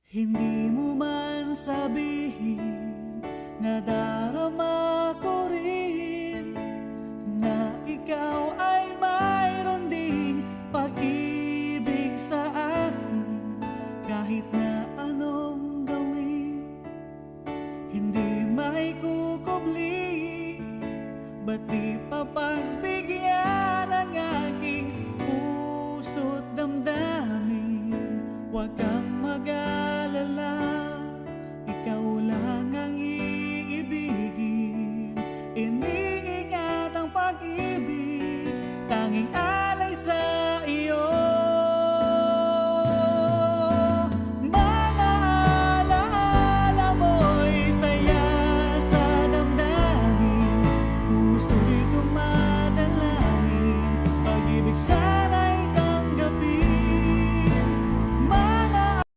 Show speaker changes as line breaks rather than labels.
Hindi mo man sabihin, nadarama ko rin na ikaw ay mayroon ding pag-ibig sa akin. Kahit na anong gawin, hindi maikukubli. Ba't di papagbigyan ang aking puso't damdamin? Huwag kang mag-alala, ikaw lang ang